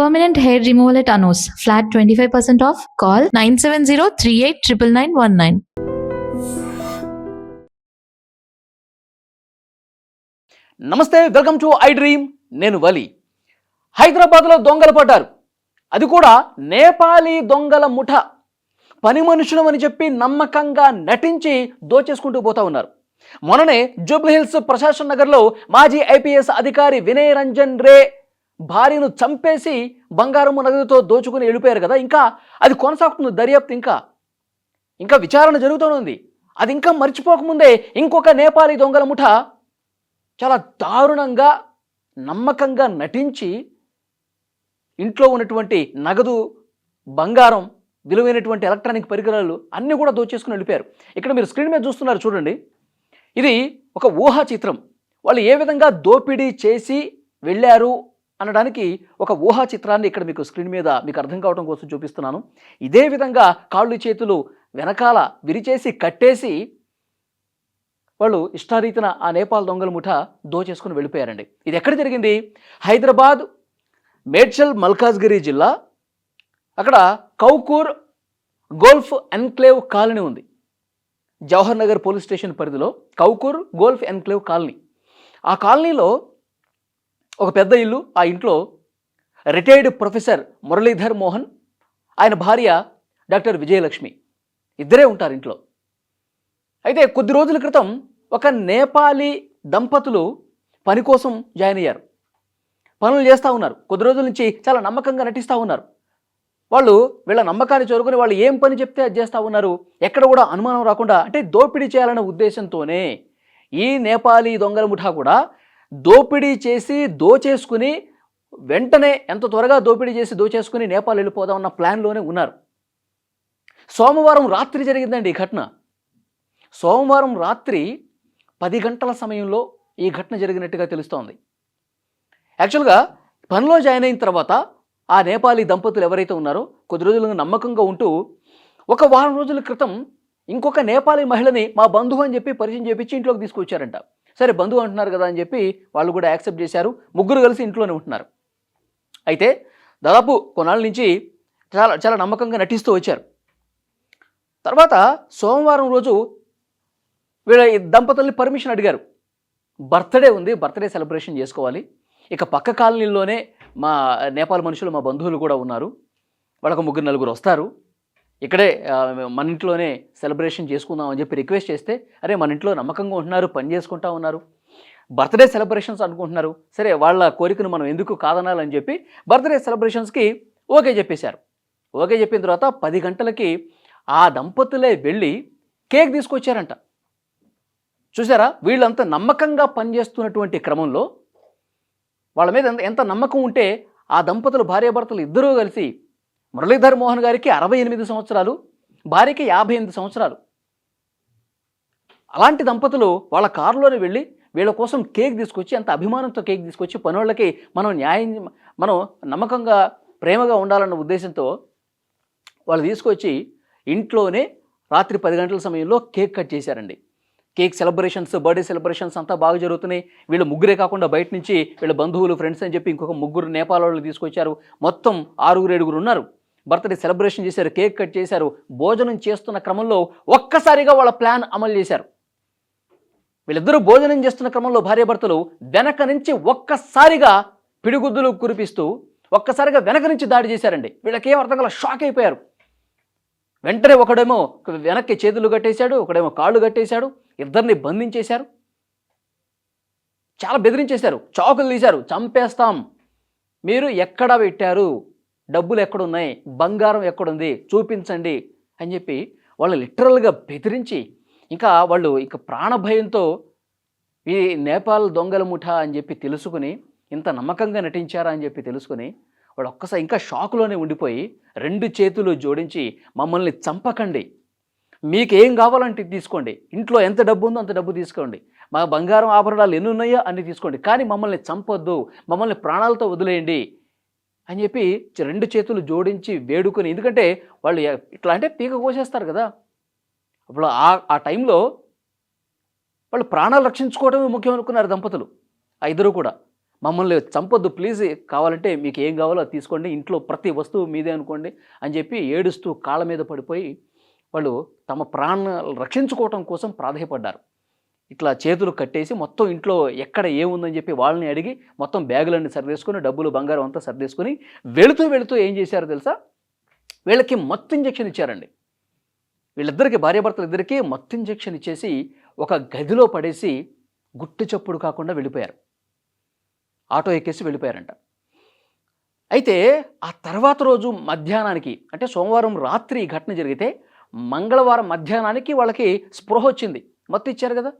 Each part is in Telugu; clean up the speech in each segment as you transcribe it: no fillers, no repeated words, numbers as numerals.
Permanent hair removal at Anos. Flat 25% off. Call 970-389919. నమస్తే, వెల్కమ్ టు ఐ డ్రీమ్. నేను వలి. హైదరాబాద్లో దొంగలు పడ్డారు. అది కూడా నేపాలీ దొంగల ముఠ. పని మనుషులు అని చెప్పి నమ్మకంగా నటించి దోచేసుకుంటూ పోతా ఉన్నారు. మొన్ననే జూబ్లీహిల్స్ ప్రశాసన్ నగర్లో మాజీ ఐపీఎస్ అధికారి వినయ్ రంజన్ రే భార్యను చంపేసి బంగారము నగదుతో దోచుకుని వెళ్ళిపోయారు కదా. ఇంకా అది కొనసాగుతుంది దర్యాప్తు, ఇంకా విచారణ జరుగుతూనే. అది ఇంకా మర్చిపోకముందే ఇంకొక నేపాలీ దొంగల ముఠ చాలా దారుణంగా నమ్మకంగా నటించి ఇంట్లో ఉన్నటువంటి నగదు, బంగారం, విలువైనటువంటి ఎలక్ట్రానిక్ పరికరాలు అన్నీ కూడా దోచేసుకుని వెళ్ళిపోయారు. ఇక్కడ మీరు స్క్రీన్ మీద చూస్తున్నారు చూడండి. ఇది ఒక ఊహా చిత్రం. వాళ్ళు ఏ విధంగా దోపిడీ చేసి వెళ్ళారు అనడానికి ఒక ఊహా చిత్రాన్ని ఇక్కడ మీకు స్క్రీన్ మీద మీకు అర్థం కావడం కోసం చూపిస్తున్నాను. ఇదే విధంగా కాళ్ళు చేతులు వెనకాల విరిచేసి కట్టేసి వాళ్ళు ఇష్టారీతిన ఆ నేపాల్ దొంగల ముఠ దోచేసుకుని వెళ్ళిపోయారండి. ఇది ఎక్కడ జరిగింది? హైదరాబాద్ మేడ్చల్ మల్కాజ్గిరి జిల్లా, అక్కడ కౌకూర్ గోల్ఫ్ ఎన్క్లేవ్ కాలనీ ఉంది. జవహర్ నగర్ పోలీస్ స్టేషన్ పరిధిలో కౌకూర్ గోల్ఫ్ ఎన్క్లేవ్ కాలనీ. ఆ కాలనీలో ఒక పెద్ద ఇల్లు. ఆ ఇంట్లో రిటైర్డ్ ప్రొఫెసర్ మురళీధర్ మోహన్, ఆయన భార్య డాక్టర్ విజయలక్ష్మి ఇద్దరే ఉంటారు ఇంట్లో. అయితే కొద్ది రోజుల క్రితం ఒక నేపాలీ దంపతులు పని కోసం జాయిన్ అయ్యారు. పనులు చేస్తూ ఉన్నారు. కొద్ది రోజుల నుంచి చాలా నమ్మకంగా నటిస్తూ ఉన్నారు. వాళ్ళు వీళ్ళ నమ్మకాన్ని చేరుకుని వాళ్ళు ఏం పని చెప్తే అది చేస్తూ ఉన్నారు. ఎక్కడ కూడా అనుమానం రాకుండా, అంటే దోపిడీ చేయాలనే ఉద్దేశంతోనే ఈ నేపాలీ దొంగల ముఠా కూడా దోపిడీ చేసి దోచేసుకుని వెంటనే ఎంత త్వరగా దోపిడీ చేసి దోచేసుకుని నేపాల్ వెళ్ళిపోదామన్న ప్లాన్లోనే ఉన్నారు. సోమవారం రాత్రి జరిగిందండి ఈ ఘటన. సోమవారం రాత్రి 10 గంటల సమయంలో ఈ ఘటన జరిగినట్టుగా తెలుస్తోంది. యాక్చువల్గా పనిలో జాయిన్ అయిన తర్వాత ఆ నేపాలీ దంపతులు ఎవరైతే ఉన్నారో కొద్ది రోజులుగా నమ్మకంగా ఉంటూ ఒక వారం రోజుల క్రితం ఇంకొక నేపాలీ మహిళని మా బంధువు అని చెప్పి పరిచయం చేపించి ఇంట్లోకి తీసుకొచ్చారంట. సరే, బంధువు అంటున్నారు కదా అని చెప్పి వాళ్ళు కూడా యాక్సెప్ట్ చేశారు. ముగ్గురు కలిసి ఇంట్లోనే ఉంటున్నారు. అయితే దాదాపు కొన్నాళ్ళ నుంచి చాలా నమ్మకంగా నటిస్తూ వచ్చారు. తర్వాత సోమవారం రోజు వీళ్ళ దంపతుల్ని పర్మిషన్ అడిగారు. బర్త్డే ఉంది, బర్త్డే సెలబ్రేషన్ చేసుకోవాలి. ఇక పక్క కాలనీలోనే మా నేపాల్ మనుషులు, మా బంధువులు కూడా ఉన్నారు. వాళ్ళకు 3-4 వస్తారు. ఇక్కడే మన ఇంట్లోనే సెలబ్రేషన్ చేసుకుందాం అని చెప్పి రిక్వెస్ట్ చేస్తే, అరే మన ఇంట్లో నమ్మకంగా ఉంటున్నారు, పని చేసుకుంటా ఉన్నారు, బర్త్డే సెలబ్రేషన్స్ అనుకుంటున్నారు, సరే వాళ్ళ కోరికను మనం ఎందుకు కాదనాలని చెప్పి బర్త్డే సెలబ్రేషన్స్కి ఓకే చెప్పేశారు. ఓకే చెప్పిన తర్వాత 10 గంటలకి ఆ దంపతులే వెళ్ళి కేక్ తీసుకొచ్చారంట. చూసారా, వీళ్ళంతా నమ్మకంగా పనిచేస్తున్నటువంటి క్రమంలో వాళ్ళ మీద ఎంత నమ్మకం ఉంటే ఆ దంపతులు, భార్యాభర్తలు ఇద్దరూ కలిసి, మురళీధర్ మోహన్ గారికి 68 సంవత్సరాలు, భార్యకి 58 సంవత్సరాలు, అలాంటి దంపతులు వాళ్ళ కారులోనే వెళ్ళి వీళ్ళ కోసం కేక్ తీసుకొచ్చి, అంత అభిమానంతో కేక్ తీసుకొచ్చి, పనోళ్ళకి మనం నమ్మకంగా ప్రేమగా ఉండాలన్న ఉద్దేశంతో వాళ్ళు తీసుకొచ్చి ఇంట్లోనే రాత్రి 10 గంటల సమయంలో కేక్ కట్ చేశారండి. కేక్ సెలబ్రేషన్స్, బర్త్డే సెలబ్రేషన్స్ అంతా బాగా జరుగుతున్నాయి. వీళ్ళు ముగ్గురే కాకుండా బయట నుంచి వీళ్ళ బంధువులు, ఫ్రెండ్స్ అని చెప్పి ఇంకొక 3 నేపాల్ వాళ్ళు తీసుకొచ్చారు. మొత్తం 6-7 ఉన్నారు. బర్త్డే సెలబ్రేషన్ చేశారు, కేక్ కట్ చేశారు. భోజనం చేస్తున్న క్రమంలో ఒక్కసారిగా వాళ్ళ ప్లాన్ అమలు చేశారు. వీళ్ళిద్దరూ భోజనం చేస్తున్న క్రమంలో భార్యాభర్తలు వెనక నుంచి ఒక్కసారిగా పిడిగుద్దులు కురిపిస్తూ ఒక్కసారిగా వెనక నుంచి దాడి చేశారండి. వీళ్ళకేం అర్థం కాల, షాక్ అయిపోయారు. వెంటనే ఒకడేమో వెనక్కి చేతులు కట్టేశాడు, ఒకడేమో కాళ్ళు కట్టేశాడు, ఇద్దరిని బంధించేశారు, చాలా బెదిరించేశారు, చాకులు తీశారు, చంపేస్తాం, మీరు ఎక్కడ పెట్టారు, డబ్బులు ఎక్కడున్నాయి, బంగారం ఎక్కడుంది చూపించండి అని చెప్పి వాళ్ళు లిటరల్గా బెదిరించి, ఇంకా వాళ్ళు ఇక ప్రాణభయంతో ఈ నేపాల్ దొంగల ముఠా అని చెప్పి తెలుసుకుని, ఇంత నమ్మకంగా నటించారా అని చెప్పి తెలుసుకుని వాడు ఒక్కసారి ఇంకా షాకులోనే ఉండిపోయి 2 చేతులు జోడించి, మమ్మల్ని చంపకండి, మీకు ఏం కావాలంటే తీసుకోండి, ఇంట్లో ఎంత డబ్బు ఉందో అంత డబ్బు తీసుకోండి, మా బంగారం ఆభరణాలు ఎన్ని ఉన్నాయో అన్ని తీసుకోండి, కానీ మమ్మల్ని చంపొద్దు, మమ్మల్ని ప్రాణాలతో వదిలేయండి అని చెప్పి 2 చేతులు జోడించి వేడుకొని, ఎందుకంటే వాళ్ళు ఇట్లా అంటే పీక కోసేస్తారు కదా. అప్పుడు ఆ టైంలో వాళ్ళు ప్రాణాలు రక్షించుకోవడమే ముఖ్యం అనుకున్నారు దంపతులు. ఆ ఇద్దరు కూడా మమ్మల్ని చంపొద్దు ప్లీజ్, కావాలంటే మీకు ఏం కావాలో అది తీసుకోండి, ఇంట్లో ప్రతి వస్తువు మీదే అనుకోండి అని చెప్పి ఏడుస్తూ కాళ్ళ మీద పడిపోయి వాళ్ళు తమ ప్రాణాలు రక్షించుకోవటం కోసం ప్రాధేయపడ్డారు. ఇట్లా చేతులు కట్టేసి మొత్తం ఇంట్లో ఎక్కడ ఏముందని చెప్పి వాళ్ళని అడిగి మొత్తం బ్యాగులన్నీ సర్దేసుకొని డబ్బులు బంగారం అంతా సర్దేసుకొని వెళుతూ ఏం చేశారో తెలుసా, వీళ్ళకి మత్తు ఇంజెక్షన్ ఇచ్చారండి. వీళ్ళిద్దరికి భార్యాభర్తలు ఇద్దరికీ మత్తు ఇంజెక్షన్ ఇచ్చేసి ఒక గదిలో పడేసి గుట్టు చప్పుడు కాకుండా వెళ్ళిపోయారు. ఆటో ఎక్కేసి వెళ్ళిపోయారంట. అయితే ఆ తర్వాత రోజు మధ్యాహ్నానికి, అంటే సోమవారం రాత్రి ఈ ఘటన జరిగితే మంగళవారం మధ్యాహ్నానికి వాళ్ళకి స్పృహ వచ్చింది. మత్తు ఇచ్చారు కదా,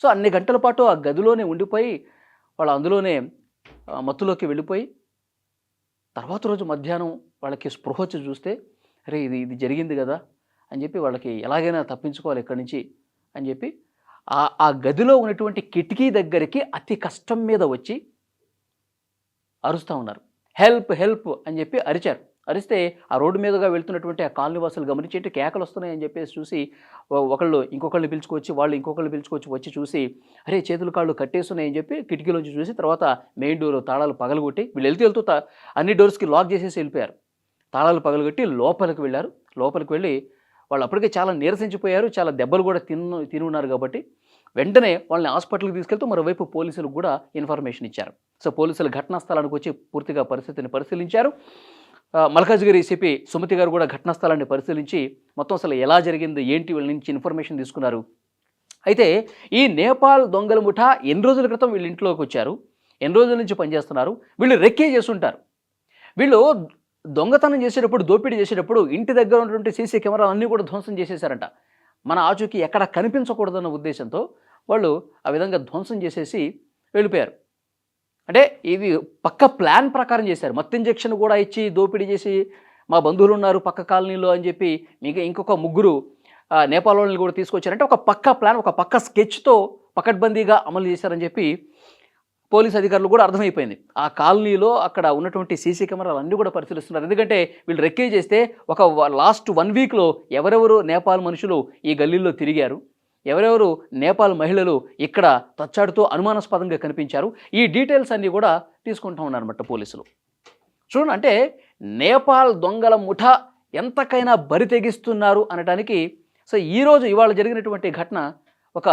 సో అన్ని గంటల పాటు ఆ గదిలోనే ఉండిపోయి వాళ్ళు అందులోనే మత్తులోకి వెళ్ళిపోయి తర్వాత రోజు మధ్యాహ్నం వాళ్ళకి స్పృహ వచ్చి చూస్తే అరే ఇది జరిగింది కదా అని చెప్పి వాళ్ళకి ఎలాగైనా తప్పించుకోవాలి ఇక్కడి నుంచి అని చెప్పి ఆ గదిలో ఉన్నటువంటి కిటికీ దగ్గరికి అతి కష్టం మీద వచ్చి అరుస్తూ ఉన్నారు. హెల్ప్ హెల్ప్ అని చెప్పి అరిచారు. అరిస్తే ఆ రోడ్డు మీదుగా వెళ్తున్నటువంటి ఆ కాలనీ వాసులు గమనించి ఏంటి కేకలు వస్తున్నాయని చెప్పేసి చూసి ఒకళ్ళు ఇంకొకళ్ళు పిలుచుకొచ్చి వాళ్ళు ఇంకొకళ్ళు పిలుచుకొచ్చి వచ్చి చూసి అరే చేతులు కాళ్ళు కట్టేస్తున్నాయని చెప్పి కిటికీలోంచి చూసి తర్వాత మెయిన్ డోర్ తాళాలు పగలగొట్టి వీళ్ళు వెళ్తూ అన్ని డోర్స్కి లాక్ చేసేసి వెళ్ళిపోయారు. తాళాలు పగలగొట్టి లోపలికి వెళ్ళారు. లోపలికి వెళ్ళి వాళ్ళు అప్పటికే చాలా నీరసించిపోయారు, చాలా దెబ్బలు కూడా తిని ఉన్నారు కాబట్టి వెంటనే వాళ్ళని హాస్పిటల్కి తీసుకెళ్తూ మరోవైపు పోలీసులకు కూడా ఇన్ఫర్మేషన్ ఇచ్చారు. సో పోలీసులు ఘటనా స్థలానికి వచ్చి పూర్తిగా పరిస్థితిని పరిశీలించారు. మల్కాజ్గిరి సిపి సుమతి గారు కూడా ఘటనా స్థలాన్ని పరిశీలించి మొత్తం అసలు ఎలా జరిగింది ఏంటి వీళ్ళ నుంచి ఇన్ఫర్మేషన్ తీసుకున్నారు. అయితే ఈ నేపాల్ దొంగల ముఠా ఎన్ని రోజుల క్రితం వీళ్ళ ఇంట్లోకి వచ్చారు, ఎన్ని రోజుల నుంచి పనిచేస్తున్నారు, వీళ్ళు రెక్కే చేస్తుంటారు. వీళ్ళు దొంగతనం చేసేటప్పుడు దోపిడీ చేసేటప్పుడు ఇంటి దగ్గర ఉన్నటువంటి సీసీ కెమెరాలు అన్నీ కూడా ధ్వంసం చేసేసారంట. మన ఆచూకీ ఎక్కడ కనిపించకూడదన్న ఉద్దేశంతో వాళ్ళు ఆ విధంగా ధ్వంసం చేసేసి వెళ్ళిపోయారు. అంటే ఇది పక్క ప్లాన్ ప్రకారం చేశారు. మత్తు ఇంజెక్షన్ కూడా ఇచ్చి దోపిడీ చేసి మా బంధువులు ఉన్నారు పక్క కాలనీలో అని చెప్పి మీకు ఇంకొక ముగ్గురు నేపాల్ వాళ్ళని కూడా తీసుకొచ్చారంటే ఒక పక్క ప్లాన్, ఒక పక్క స్కెచ్తో పకడ్బందీగా అమలు చేశారని చెప్పి పోలీస్ అధికారులు కూడా అర్థమైపోయింది. ఆ కాలనీలో అక్కడ ఉన్నటువంటి సీసీ కెమెరాలు అన్నీ కూడా పరిశీలిస్తున్నారు. ఎందుకంటే వీళ్ళు రెక్కే చేస్తే ఒక లాస్ట్ 1 వీక్లో ఎవరెవరు నేపాల్ మనుషులు ఈ గల్లీల్లో తిరిగారు, ఎవరెవరు నేపాల్ మహిళలు ఇక్కడ తచ్చాడుతూ అనుమానాస్పదంగా కనిపించారు, ఈ డీటెయిల్స్ అన్నీ కూడా తీసుకుంటూ ఉన్నారన్నమాట పోలీసులు. చూడండి, అంటే నేపాల్ దొంగల ముఠా ఎంతకైనా బరి తెగిస్తున్నారు అనడానికి సో ఇవాళ జరిగినటువంటి ఘటన ఒక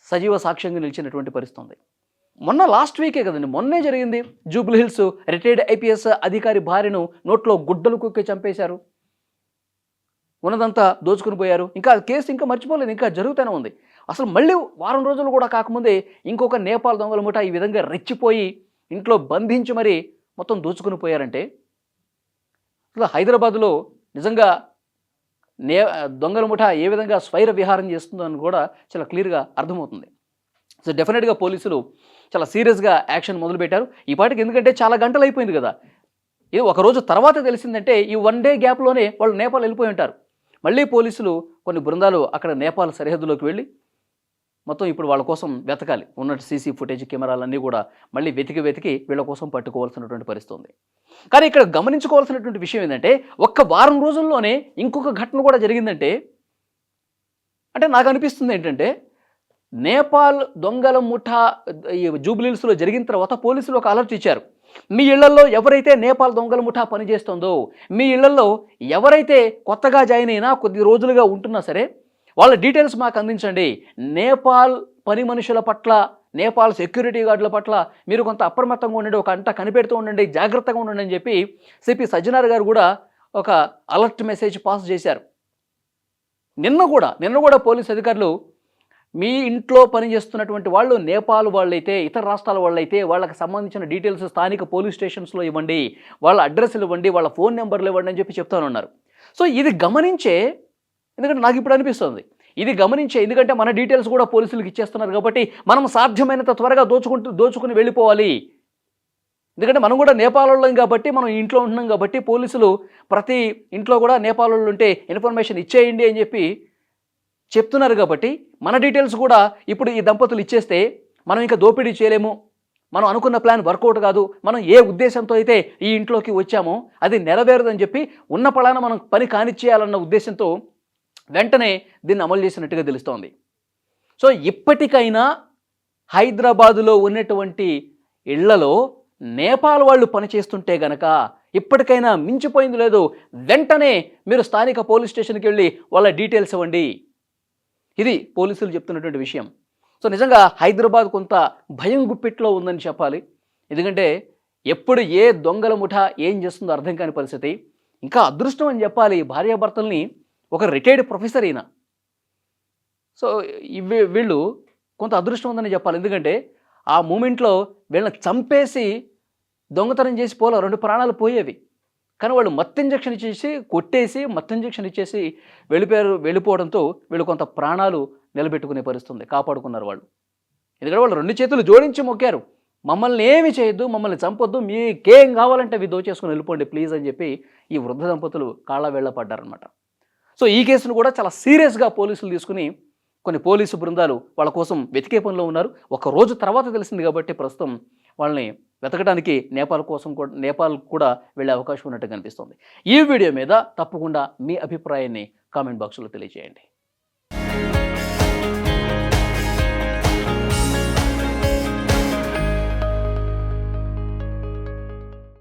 సజీవ సాక్ష్యంగా నిలిచినటువంటి పరిస్థితి ఉంది. మొన్న లాస్ట్ వీకే కదండి, మొన్నే జరిగింది. జూబ్లీ హిల్స్ రిటైర్డ్ ఐపీఎస్ అధికారి భార్యను నోట్లో గుడ్డలు కుక్కి చంపేశారు, ఉన్నదంతా దోచుకుని పోయారు. ఇంకా కేసు ఇంకా మర్చిపోలేదు, ఇంకా జరుగుతూనే ఉంది. అసలు మళ్ళీ వారం రోజులు కూడా కాకముందే ఇంకొక నేపాల్ దొంగల ముఠా ఈ విధంగా రెచ్చిపోయి ఇంట్లో బంధించి మరీ మొత్తం దోచుకుని పోయారంటే అసలు హైదరాబాద్లో నిజంగా దొంగల ముఠా ఏ విధంగా స్వైర విహారం చేస్తుందో అని కూడా చాలా క్లియర్గా అర్థమవుతుంది. సో డెఫినెట్గా పోలీసులు చాలా సీరియస్గా యాక్షన్ మొదలుపెట్టారు ఈ పాటికి. ఎందుకంటే చాలా గంటలు అయిపోయింది కదా, ఇది ఒకరోజు తర్వాత తెలిసిందంటే ఈ 1 డే గ్యాప్లోనే వాళ్ళు నేపాల్ వెళ్ళిపోయి ఉంటారు. మళ్ళీ పోలీసులు కొన్ని బృందాలు అక్కడ నేపాల్ సరిహద్దులోకి వెళ్ళి మొత్తం ఇప్పుడు వాళ్ళ కోసం వెతకాలి. ఉన్న సీసీ ఫుటేజ్ కెమెరాలన్నీ కూడా మళ్ళీ వెతికి వీళ్ళ కోసం పట్టుకోవాల్సినటువంటి పరిస్థితి ఉంది. కానీ ఇక్కడ గమనించుకోవాల్సినటువంటి విషయం ఏంటంటే ఒక్క వారం రోజుల్లోనే ఇంకొక ఘటన కూడా జరిగిందంటే అంటే నాకు అనిపిస్తుంది ఏంటంటే నేపాల్ దొంగల ముఠా ఈ జూబ్లీ హిల్స్లో జరిగిన తర్వాత పోలీసులు ఒక అలర్ట్ ఇచ్చారు. మీ ఇళ్లలో ఎవరైతే నేపాల్ దొంగల ముఠా పనిచేస్తుందో, మీ ఇళ్లలో ఎవరైతే కొత్తగా జాయిన్ అయినా కొద్ది రోజులుగా ఉంటున్నా సరే వాళ్ళ డీటెయిల్స్ మాకు అందించండి. నేపాల్ పని మనుషుల పట్ల, నేపాల్ సెక్యూరిటీ గార్డుల పట్ల మీరు కొంత అప్రమత్తంగా ఉండండి, ఒక అంట కనిపెడుతూ ఉండండి, జాగ్రత్తగా ఉండండి అని చెప్పి సిపి సజ్జనార్ గారు కూడా ఒక అలర్ట్ మెసేజ్ పాస్ చేశారు. నిన్న కూడా పోలీస్ అధికారులు మీ ఇంట్లో పనిచేస్తున్నటువంటి వాళ్ళు నేపాల్ వాళ్ళైతే, ఇతర రాష్ట్రాల వాళ్ళైతే వాళ్ళకి సంబంధించిన డీటెయిల్స్ స్థానిక పోలీస్ స్టేషన్స్లో ఇవ్వండి, వాళ్ళ అడ్రస్లు ఇవ్వండి, వాళ్ళ ఫోన్ నెంబర్లు ఇవ్వండి అని చెప్పి చెప్తానున్నారు. సో ఇది గమనించే, ఎందుకంటే నాకు ఇప్పుడు అనిపిస్తుంది ఇది గమనించే, ఎందుకంటే మన డీటెయిల్స్ కూడా పోలీసులకు ఇచ్చేస్తున్నారు కాబట్టి మనం సాధ్యమైనంత త్వరగా దోచుకుని వెళ్ళిపోవాలి. ఎందుకంటే మనం కూడా నేపాల్ వాళ్ళం కాబట్టి, మనం ఇంట్లో ఉంటున్నాం కాబట్టి పోలీసులు ప్రతి ఇంట్లో కూడా నేపాల్ వాళ్ళు ఉంటే ఇన్ఫర్మేషన్ ఇచ్చేయండి అని చెప్పి చెప్తున్నారు కాబట్టి మన డీటెయిల్స్ కూడా ఇప్పుడు ఈ దంపతులు ఇచ్చేస్తే మనం ఇంకా దోపిడీ చేయలేము, మనం అనుకున్న ప్లాన్ వర్కౌట్ కాదు, మనం ఏ ఉద్దేశంతో అయితే ఈ ఇంట్లోకి వచ్చామో అది నెరవేరదని చెప్పి ఉన్న పలానా మనం పని కానిచ్చేయాలన్న ఉద్దేశంతో వెంటనే దీన్ని అమలు చేసినట్టుగా తెలుస్తోంది. సో ఇప్పటికైనా హైదరాబాదులో ఉన్నటువంటి ఇళ్లలో నేపాల్ వాళ్ళు పనిచేస్తుంటే గనక ఇప్పటికైనా మించిపోయింది లేదు, వెంటనే మీరు స్థానిక పోలీస్ స్టేషన్కి వెళ్ళి వాళ్ళ డీటెయిల్స్ ఇవ్వండి. ఇది పోలీసులు చెప్తున్నటువంటి విషయం. సో నిజంగా హైదరాబాద్ కొంత భయం గుప్పిట్లో ఉందని చెప్పాలి. ఎందుకంటే ఎప్పుడు ఏ దొంగల ముఠా ఏం చేస్తుందో అర్థం కాని పరిస్థితి. ఇంకా అదృష్టం అని చెప్పాలి, భార్యాభర్తల్ని ఒక రిటైర్డ్ ప్రొఫెసర్ అయినా. సో వీళ్ళు కొంత అదృష్టం ఉందని చెప్పాలి. ఎందుకంటే ఆ మూమెంట్లో వీళ్ళని చంపేసి దొంగతనం చేసి పోలే, 2 ప్రాణాలు పోయేవి. కానీ వాళ్ళు మత్తు ఇంజెక్షన్ ఇచ్చేసి కొట్టేసి మత్తు ఇంజెక్షన్ ఇచ్చేసి వెళ్ళిపోవడంతో వీళ్ళు కొంత ప్రాణాలు నిలబెట్టుకునే పరిస్థితుంది, కాపాడుకున్నారు వాళ్ళు. ఎందుకంటే వాళ్ళు 2 చేతులు జోడించి మొక్కారు, మమ్మల్ని ఏమి చేయొద్దు, మమ్మల్ని చంపొద్దు, మీకేం కావాలంటే అవి దోచేసుకుని వెళ్ళిపోండి ప్లీజ్ అని చెప్పి ఈ వృద్ధ దంపతులు కాళ్ళ వేళ్ళ పడ్డారనమాట. సో ఈ కేసును కూడా చాలా సీరియస్గా పోలీసులు తీసుకుని కొన్ని పోలీసు బృందాలు వాళ్ళ కోసం వెతికే పనిలో ఉన్నారు. 1 రోజు తర్వాత తెలిసింది కాబట్టి ప్రస్తుతం వాళ్ళని వెతకడానికి నేపాల్ కూడా వెళ్ళే అవకాశం ఉన్నట్టు కనిపిస్తుంది. ఈ వీడియో మీద తప్పకుండా మీ అభిప్రాయాన్ని కామెంట్ బాక్స్లో తెలియజేయండి.